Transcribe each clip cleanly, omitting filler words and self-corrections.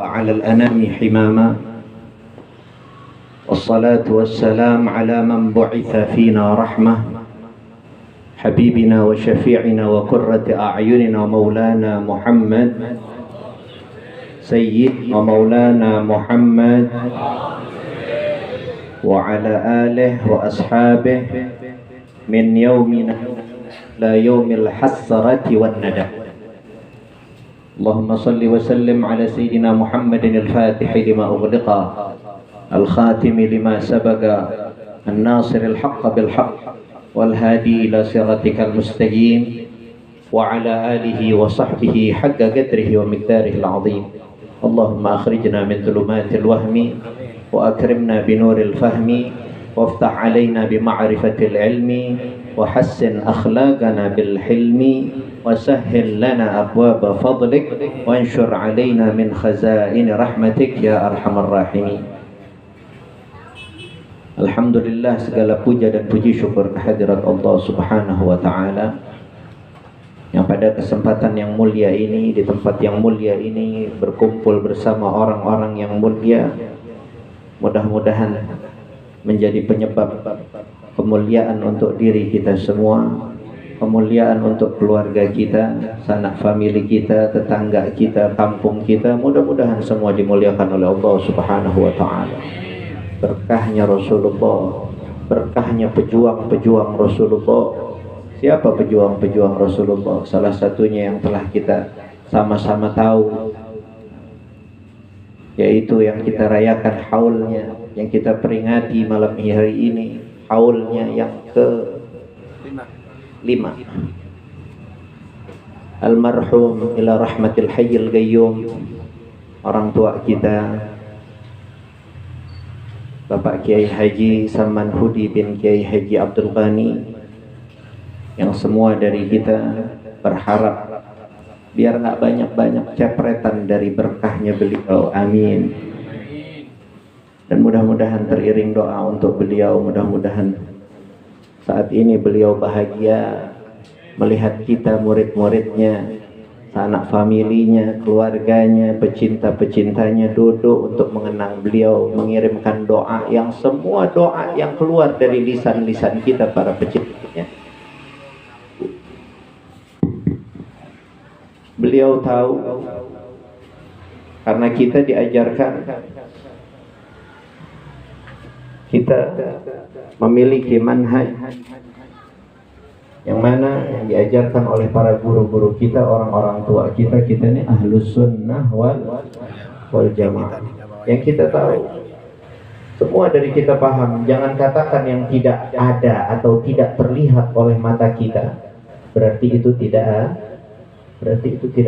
على الأنام حماما والصلاة والسلام على من بعث فينا رحمة حبيبنا وشفيعنا وقرة أعيننا مولانا محمد سيد ومولانا محمد وعلى آله وأصحابه من يومنا إلى يوم الحسرة والندى. اللهم صل وسلم على سيدنا محمد الفاتح لما أغلق الخاتم لما سبق الناصر الحق بالحق والهادي إلى صراطك المستقيم وعلى آله وصحبه حق قدره ومقداره العظيم. اللهم أخرجنا من ظلمات الوهم وأكرمنا بنور الفهم وافتح علينا بمعرفة العلم وحسن أخلاقنا بالحلم وسهل لنا أبواب فضلك وانشر علينا من خزائن رحمتك يا أرحم الراحمين. Alhamdulillah, segala puja dan puji syukur kehadirat Allah Subhanahu wa Ta'ala yang pada kesempatan yang mulia ini, di tempat yang mulia ini, berkumpul bersama orang-orang yang mulia, mudah-mudahan menjadi penyebab kemuliaan untuk diri kita semua, kemuliaan untuk keluarga kita, sanak famili kita, tetangga kita, kampung kita. Mudah-mudahan semua dimuliakan oleh Allah Subhanahu wa Ta'ala. Berkahnya Rasulullah, berkahnya pejuang-pejuang Rasulullah. Siapa pejuang-pejuang Rasulullah? Salah satunya yang telah kita sama-sama tahu, yaitu yang kita rayakan haulnya, yang kita peringati malam hari ini, haulnya yang ke-5. Almarhum ila rahmatil hayyil qayyum, orang tua kita Bapak Kiai Haji Saman Hudi bin Kiai Haji Abdul Ghani, yang semua dari kita berharap biar nggak banyak-banyak cepretan dari berkahnya beliau, amin. Dan mudah-mudahan teriring doa untuk beliau, mudah-mudahan saat ini beliau bahagia melihat kita murid-muridnya, sanak familinya, keluarganya, pecinta-pecintanya duduk untuk mengenang beliau, mengirimkan doa, yang semua doa yang keluar dari lisan-lisan kita para pecintanya. Beliau tahu, karena kita diajarkan, kita memiliki manhaj yang mana yang diajarkan oleh para guru-guru kita, orang-orang tua kita. Kita ini ahlus sunnah wal jamaah. Yang kita tahu, semua dari kita paham. Jangan katakan yang tidak ada atau tidak terlihat oleh mata kita, berarti itu tidak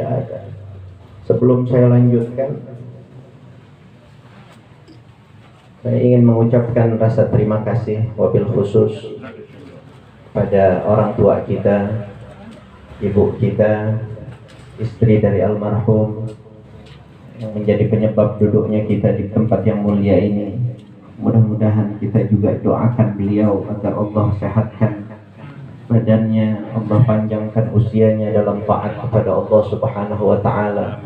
ada. Sebelum saya lanjutkan, saya ingin mengucapkan rasa terima kasih wabil khusus pada orang tua kita, ibu kita, istri dari almarhum, yang menjadi penyebab duduknya kita di tempat yang mulia ini. Mudah-mudahan kita juga doakan beliau agar Allah sehatkan badannya, Allah panjangkan usianya dalam taat kepada Allah Subhanahu wa Ta'ala,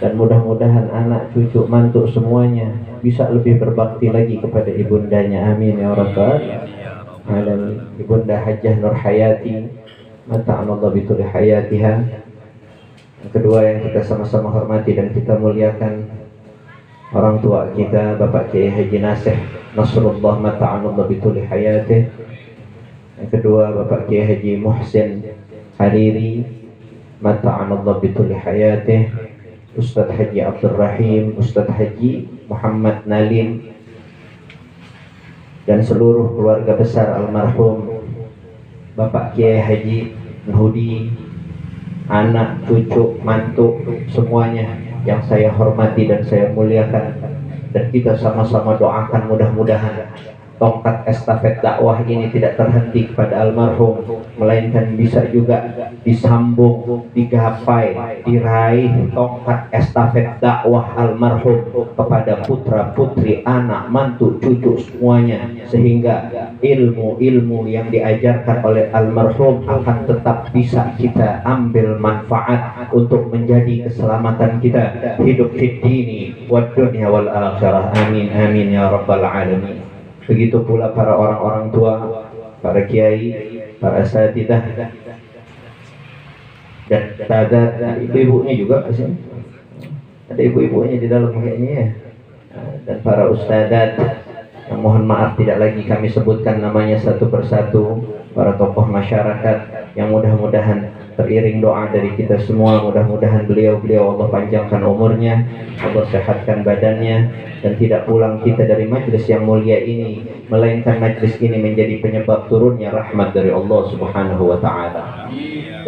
dan mudah-mudahan anak, cucu, mantu semuanya bisa lebih berbakti lagi kepada ibundanya, amin ya rabbal alamin. Ibunda Hajjah Nur Hayati, mata'anallah bituli hayatiha. Yang kedua yang kita sama-sama hormati dan kita muliakan, orang tua kita Bapak Kiai Haji Nasih Nasrullah, mata'anallah bituli hayatih. Yang kedua Bapak Kiai Haji Muhsin Hariri, mata'anallah bituli hayatih. Ustadz Haji Abdul Rahim, Ustadz Haji Muhammad Nalim, dan seluruh keluarga besar almarhum Bapak Kiai Haji Hudi, anak, cucu, mantu, semuanya yang saya hormati dan saya muliakan, dan kita sama-sama doakan mudah-mudahan tongkat estafet dakwah ini tidak terhenti kepada almarhum, melainkan bisa juga disambung, digapai, diraih tongkat estafet dakwah almarhum kepada putra putri, anak, mantu, cucu semuanya, sehingga ilmu-ilmu yang diajarkan oleh almarhum akan tetap bisa kita ambil manfaat untuk menjadi keselamatan kita hidup fid dini wad dunya wal akhirah. Amin amin ya rabbal alamin. Begitu pula para orang-orang tua, para kiai, para asatidzah dan tadat, ibu-ibunya juga pasti. Ada ibu-ibunya di dalam kayaknya ya. Dan para ustadzat, mohon maaf tidak lagi kami sebutkan namanya satu persatu, para tokoh masyarakat yang mudah-mudahan teriring doa dari kita semua, mudah-mudahan beliau Allah panjangkan umurnya, Allah sehatkan badannya, dan tidak pulang kita dari majlis yang mulia ini, melainkan majlis ini menjadi penyebab turunnya rahmat dari Allah Subhanahu wa Ta'ala.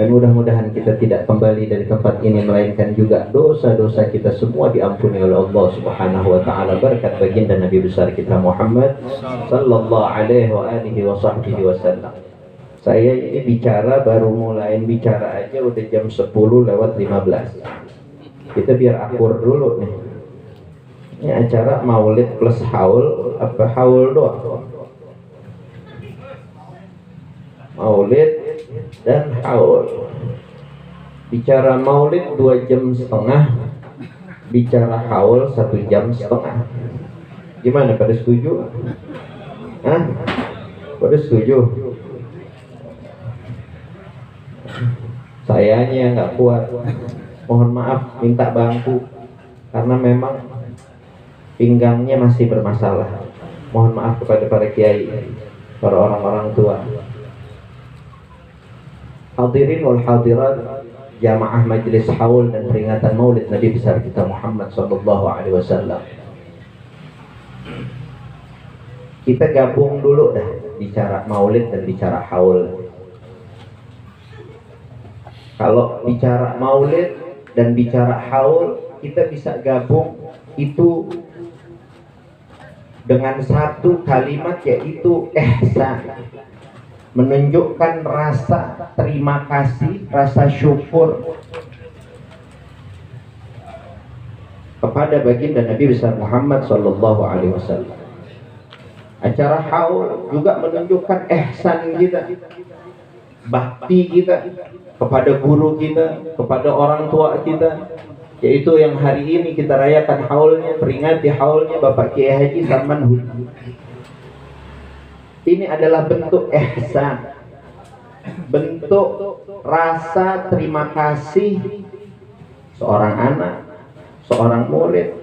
Dan mudah-mudahan kita tidak kembali dari tempat ini, melainkan juga dosa-dosa kita semua diampuni oleh Allah Subhanahu wa Ta'ala berkat baginda Nabi besar kita Muhammad sallallahu alaihi wa alihi wa sahbihi wasallam. Saya ini bicara, baru mulai bicara aja udah jam 10 lewat 15. Kita biar akur dulu nih. Ini acara maulid plus haul, apa haul doang? Maulid dan haul. Bicara maulid 2 jam setengah, bicara haul 1 jam setengah. Gimana, pada setuju? Hah? Pada setuju? Sayanya nggak kuat, mohon maaf, minta bangku karena memang pinggangnya masih bermasalah. Mohon maaf kepada para kiai, para orang-orang tua. Hadirin wal hadirat jamaah majelis haul dan peringatan maulid Nabi besar kita Muhammad sallallahu alaihi wasallam. Kita gabung dulu dah bicara maulid dan bicara haul. Kalau bicara maulid dan bicara haul, kita bisa gabung itu dengan satu kalimat, yaitu ihsan. Menunjukkan rasa terima kasih, rasa syukur kepada baginda Nabi besar Muhammad sallallahu alaihi wasallam. Acara haul juga menunjukkan ihsan kita, bakti kita kepada guru kita, kepada orang tua kita, yaitu yang hari ini kita rayakan haulnya, peringati haulnya Bapak Kiai Haji Sarman Hudi. Ini adalah bentuk ihsan, bentuk rasa terima kasih seorang anak, seorang murid,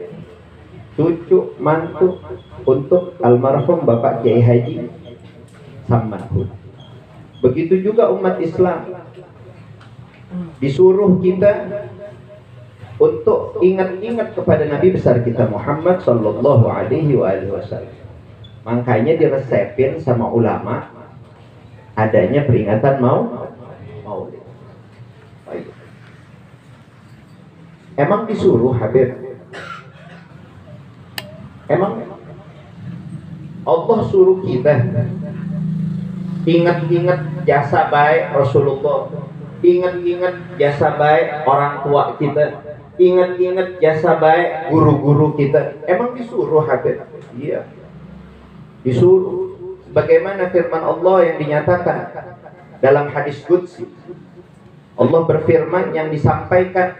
cucu, mantu untuk almarhum Bapak Kiai Haji Sarman Hudi. Begitu juga umat Islam disuruh kita untuk ingat-ingat kepada Nabi besar kita Muhammad sallallahu alaihi wasallam. Makanya diresepin sama ulama adanya peringatan maulid. Emang disuruh Habib? Emang Allah suruh kita ingat-ingat jasa baik Rasulullah, ingat-ingat jasa baik orang tua kita, ingat-ingat jasa baik guru-guru kita. Emang disuruh Habib? Iya, disuruh. Bagaimana firman Allah yang dinyatakan dalam hadis qudsi. Allah berfirman yang disampaikan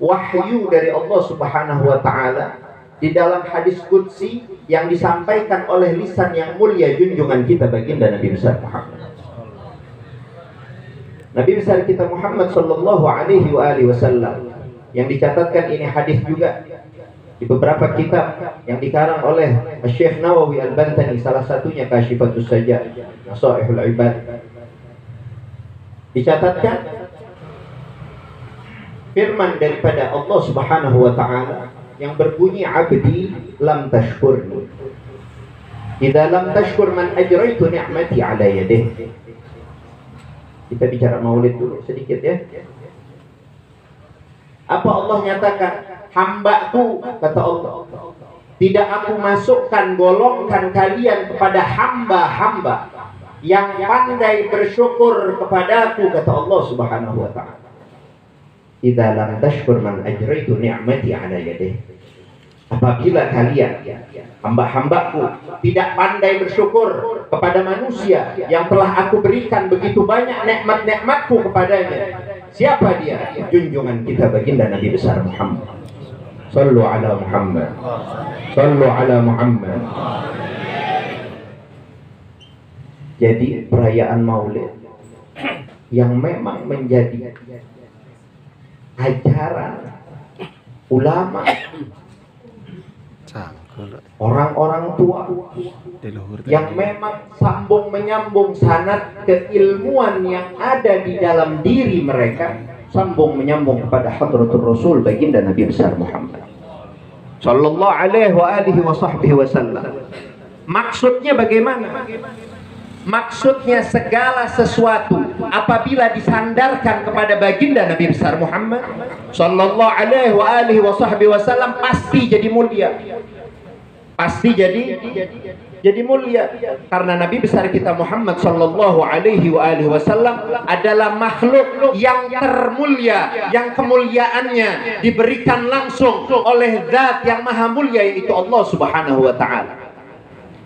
wahyu dari Allah Subhanahu wa Ta'ala di dalam hadis qudsi yang disampaikan oleh lisan yang mulia junjungan kita baginda Nabi besar Muhammad. Nabi besar kita Muhammad sallallahu alaihi wasallam yang dicatatkan ini hadis juga di beberapa kitab yang dikarang oleh Syekh Nawawi Al-Bantani, salah satunya Kashifatus Sajjad, Nasaihul Ibad. Dicatatkan firman daripada Allah Subhanahu wa Ta'ala yang berbunyi, abdi lam tashkurni idza lam tashkur man ajraitu ni'mati ala yadihi. Kita bicara maulid dulu sedikit ya. Apa Allah nyatakan? Hambaku, kata Allah, tidak aku masukkan golongkan kalian kepada hamba-hamba yang pandai bersyukur kepadaku, kata Allah Subhanahu wa ta'ala. Idza lam tashkur man ajraitu ni'mati ala yadih. Apabila kalian hamba-hambaku tidak pandai bersyukur kepada manusia yang telah aku berikan begitu banyak nikmat-nikmatku kepadanya. Siapa dia? Junjungan kita baginda Nabi besar Muhammad. Sallu ala Muhammad. Sallu ala Muhammad. Jadi perayaan Maulid yang memang menjadi ajaran ulama, orang-orang tua yang memang sambung menyambung sanad keilmuan yang ada di dalam diri mereka, sambung menyambung kepada hadratul Rasul baginda Nabi besar Muhammad sallallahu alaihi wa alihi wa sahbihi wasallam. Maksudnya bagaimana? Maksudnya segala sesuatu apabila disandarkan kepada baginda Nabi besar Muhammad sallallahu alaihi wa alihi wa sahbihi wasallam pasti jadi mulia. Pasti jadi mulia, karena Nabi besar kita Muhammad sallallahu alaihi wa alihi wasallam adalah makhluk yang termulia, yang kemuliaannya diberikan langsung oleh zat yang maha mulia, yaitu Allah Subhanahu wa ta'ala.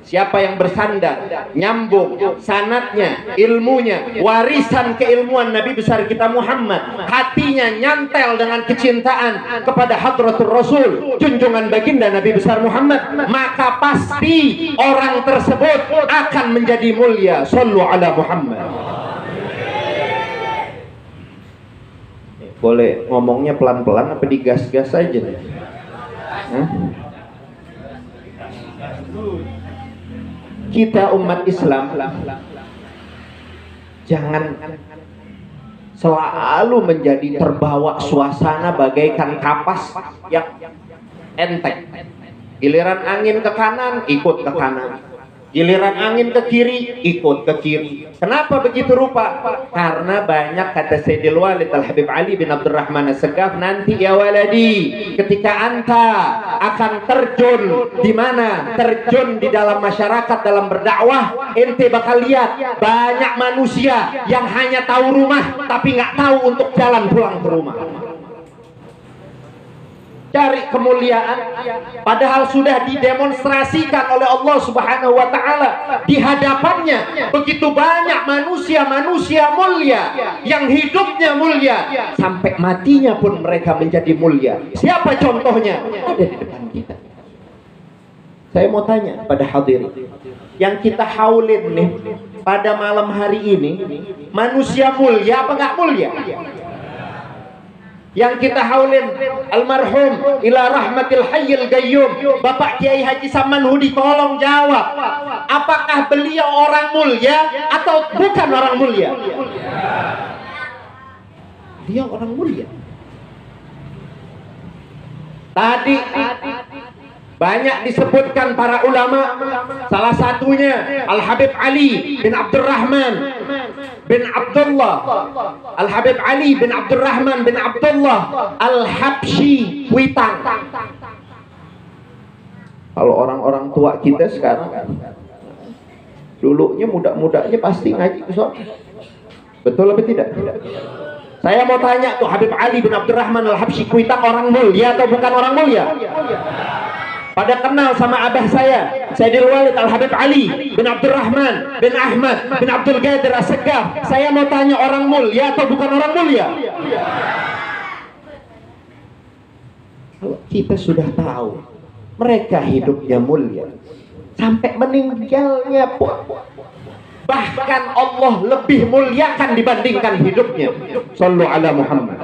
Siapa yang bersandar, nyambung sanadnya, ilmunya, warisan keilmuan Nabi besar kita Muhammad, hatinya nyantel dengan kecintaan kepada hadratul Rasul, junjungan baginda Nabi besar Muhammad, maka pasti orang tersebut akan menjadi mulia. Sallu ala Muhammad. Boleh ngomongnya pelan-pelan apa digas-gas aja nih? Kita umat Islam jangan selalu menjadi terbawa suasana bagaikan kapas yang enteng. Giliran angin ke kanan, ikut ke kanan. Giliran angin ke kiri, ikut ke kiri. Kenapa begitu rupa? Karena banyak, kata Sayyidil Walid Al-Habib Ali bin Abdurrahman As-Segaf, nanti ya waladi, ketika anta akan terjun di mana? Terjun di dalam masyarakat, dalam berdakwah, ente bakal lihat banyak manusia yang hanya tahu rumah tapi nggak tahu untuk jalan pulang ke rumah. Cari kemuliaan padahal sudah didemonstrasikan oleh Allah Subhanahu wa ta'ala di hadapannya. Begitu banyak manusia-manusia mulia yang hidupnya mulia, sampai matinya pun mereka menjadi mulia. Siapa contohnya? Ada di depan kita. Saya mau tanya pada hadirin yang kita haulin nih pada malam hari ini, manusia mulia apa nggak mulia? Yang kita haulin almarhum ila rahmatil hayyil qayyum Bapak Kiai Haji Samanhudi, tolong jawab, apakah beliau orang mulia atau bukan orang mulia? Dia orang mulia. Tadi banyak disebutkan para ulama, salah satunya Al-Habib Ali bin Abdurrahman bin Abdullah, Al-Habib Ali bin Abdurrahman bin Abdullah Al-Habsyi Kuitang. Kalau orang-orang tua kita sekarang, dulunya muda-mudanya pasti ngaji ke sana. Betul atau tidak? Saya mau tanya tuh, Habib Ali bin Abdurrahman Al-Habsyi Kuitang orang mulia atau bukan orang mulia? Pada kenal sama abah saya, Sayyidil Walid Al-Habib Ali bin Abdurrahman bin Ahmad bin Abdul Qadir As-Segaf. Saya mau tanya, orang mulia atau bukan orang mulia? Kalau kita sudah tahu mereka hidupnya mulia sampai meninggalnya pun, bahkan Allah lebih muliakan dibandingkan hidupnya. Sallu ala Muhammad.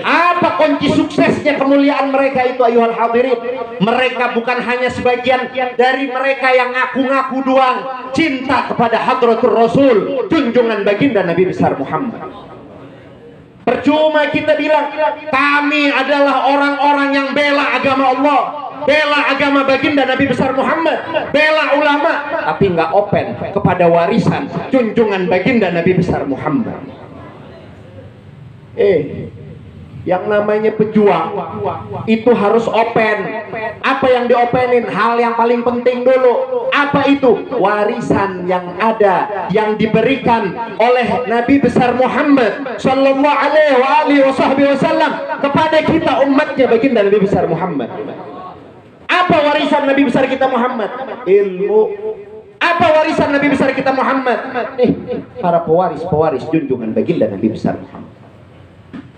Apa kunci suksesnya kemuliaan mereka itu, ayuhal hadirin? Mereka bukan hanya sebagian dari mereka yang ngaku-ngaku doang cinta kepada hadratul Rasul, junjungan baginda Nabi besar Muhammad. Percuma kita bilang kami adalah orang-orang yang bela agama Allah, bela agama baginda Nabi besar Muhammad, bela ulama, tapi nggak open kepada warisan junjungan baginda Nabi besar Muhammad. Yang namanya pejuang itu harus open. Apa yang diopenin? Hal yang paling penting dulu. Apa itu? Warisan yang ada, yang diberikan oleh Nabi besar Muhammad Sallallahu Alaihi Wasallam kepada kita umatnya, baginda Nabi besar Muhammad. Apa warisan Nabi besar kita Muhammad? Ilmu. Apa warisan Nabi besar kita Muhammad? Para pewaris junjungan baginda Nabi besar Muhammad.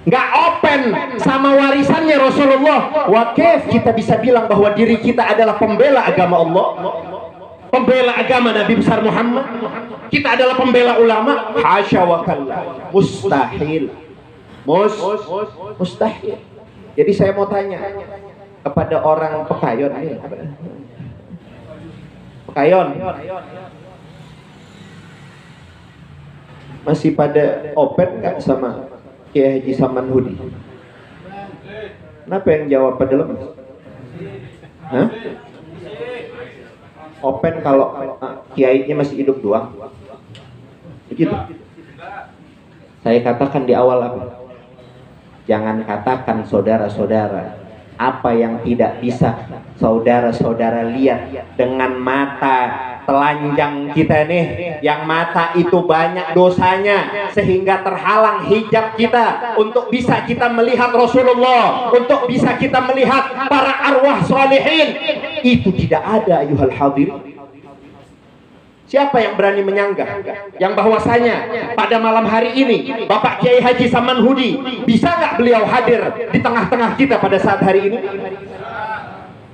Nggak open sama warisannya Rasulullah. Wakif kita bisa bilang bahwa diri kita adalah pembela agama Allah, pembela agama Nabi besar Muhammad. Kita adalah pembela ulama. Hasya wa kalla. Mustahil. Mustahil. Jadi saya mau tanya kepada orang Pekayon ini. Pekayon masih pada open nggak sama Kiai Haji Saman Hudi? Kenapa yang jawab pada lemes? Hah? Open kalau kiainya masih hidup doang? Begitu. Saya katakan di awal apa? Jangan katakan saudara-saudara apa yang tidak bisa saudara-saudara lihat dengan mata telanjang kita nih, yang mata itu banyak dosanya sehingga terhalang hijab kita untuk bisa kita melihat Rasulullah, untuk bisa kita melihat para arwah sholihin. Itu tidak ada, ayuhal hadir. Siapa yang berani menyanggah yang bahwasanya pada malam hari ini Bapak Kiai Haji Saman Hudi bisa nggak beliau hadir di tengah-tengah kita pada saat hari ini?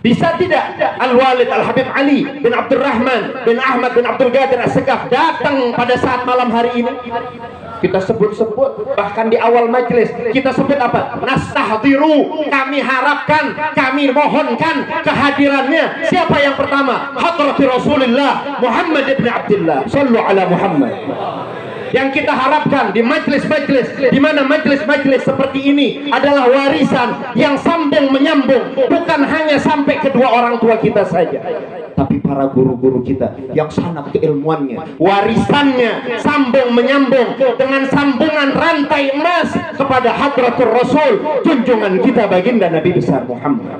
Bisa tidak Al-Walid Al-Habib Ali bin Abdurrahman bin Ahmad bin Abdul Qadir As-Segaf datang pada saat malam hari ini? Kita sebut-sebut, bahkan di awal majelis kita sebut apa? Nastahdiru, kami harapkan, kami mohonkan kehadirannya. Siapa yang pertama? Hadrati Rasulullah Muhammad ibn Abdullah sallu ala Muhammad. Yang kita harapkan di majelis-majelis, di mana majelis-majelis seperti ini adalah warisan yang sambung menyambung, bukan hanya sampai kedua orang tua kita saja, tapi para guru-guru kita yang sangat keilmuannya, warisannya sambung menyambung dengan sambungan rantai emas kepada Hadratul Rasul, junjungan kita baginda Nabi besar Muhammad.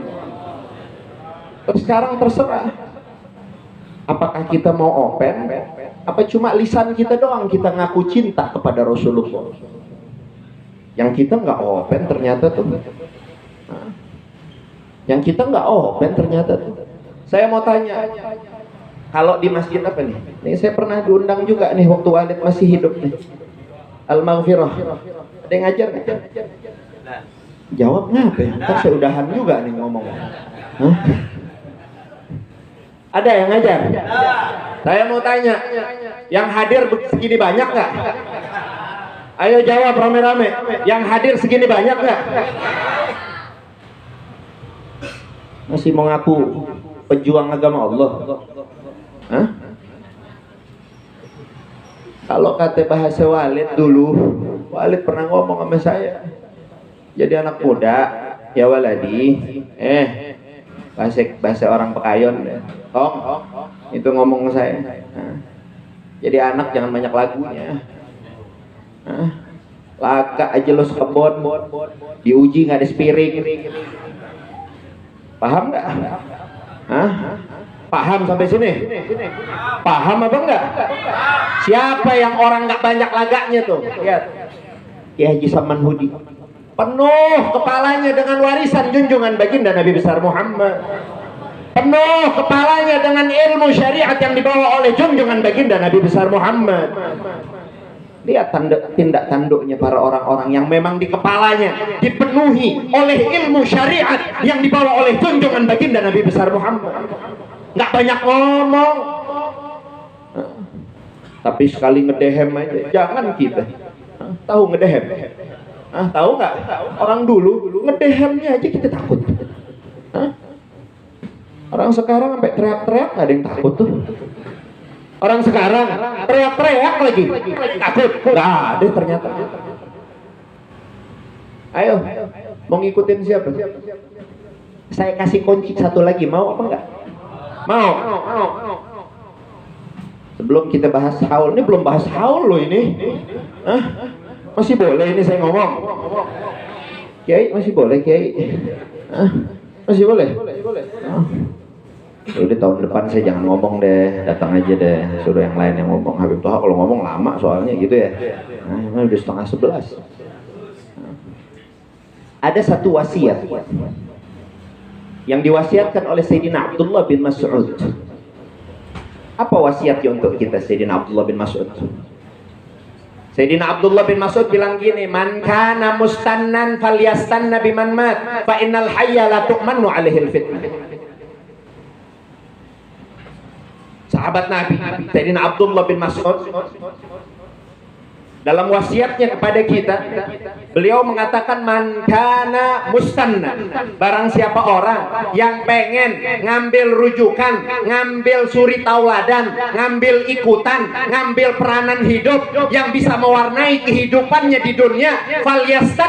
Terus sekarang terserah, apakah kita mau open, apa cuma lisan kita doang kita ngaku cinta kepada Rasulullah, yang kita nggak open ternyata tuh, yang kita nggak open ternyata tuh. Saya mau tanya, kalau di masjid apa nih? Nih saya pernah diundang juga nih waktu Walid masih hidup nih, Al-Maghfirah. Ada yang ngajar nih? Jawab ngapa ya? Ntar saya udahan juga nih ngomong. Hah? Ada yang ngajar? Saya mau tanya, yang hadir segini banyak nggak? Ayo jawab rame-rame. Yang hadir segini banyak nggak? Masih mau ngaku pejuang agama Allah? Hah? Kalau kata bahasa Walid dulu, Walid pernah ngomong sama saya, jadi anak muda, ya waladi, bahasa orang Pekayon, tong, itu ngomong ke saya. Nah, jadi anak jangan banyak lagunya. Nah, laga aja lo sekebon, diuji nggak ada spiring. Paham nggak? Hah? Paham sampai sini? Paham apa enggak? Siapa yang orang nggak banyak laganya tuh? Lihat, Kiai Haji Saman Hudi penuh kepalanya dengan warisan junjungan baginda Nabi besar Muhammad, penuh kepalanya dengan ilmu syariat yang dibawa oleh junjungan baginda Nabi besar Muhammad. Lihat tindak tanduknya para orang-orang yang memang di kepalanya dipenuhi oleh ilmu syariat yang dibawa oleh junjungan baginda Nabi besar Muhammad. Nggak banyak ngomong, tapi sekali ngedehem aja. Jangan kita tahu ngedehem. Tahu nggak? Orang dulu ngedehemnya aja kita takut. Orang sekarang sampai teriak-teriak nggak ada yang takut tuh. Orang sekarang teriak-teriak lagi takut, nggak ada ternyata. Ayo, mau ngikutin siapa? Saya kasih kunci satu lagi, mau apa enggak? Mau. Sebelum kita bahas haul, ini belum bahas haul loh ini. Masih boleh ini saya ngomong. Kiai masih boleh Kiai? Masih boleh? Oh. Udah tahun depan saya jangan ngomong deh, datang aja deh, suruh yang lain yang ngomong. Habib Toha kalau ngomong lama soalnya gitu ya. Nah, udah 10:30. Ada satu wasiat yang diwasiatkan oleh Sayyidina Abdullah bin Mas'ud. Apa wasiatnya untuk kita Sayyidina Abdullah bin Mas'ud? Sayyidina Abdullah bin Mas'ud bilang gini, man kana mustannan falyastanna biman mat fa innal hayya la tu'manu alaihil fitnah. Sahabat Nabi Sayyidina Abdullah bin Mas'ud dalam wasiatnya kepada kita, beliau mengatakan man kana mustanna, barang siapa orang yang pengen ngambil rujukan, ngambil suri tauladan, ngambil ikutan, ngambil peranan hidup yang bisa mewarnai kehidupannya di dunia, falyastan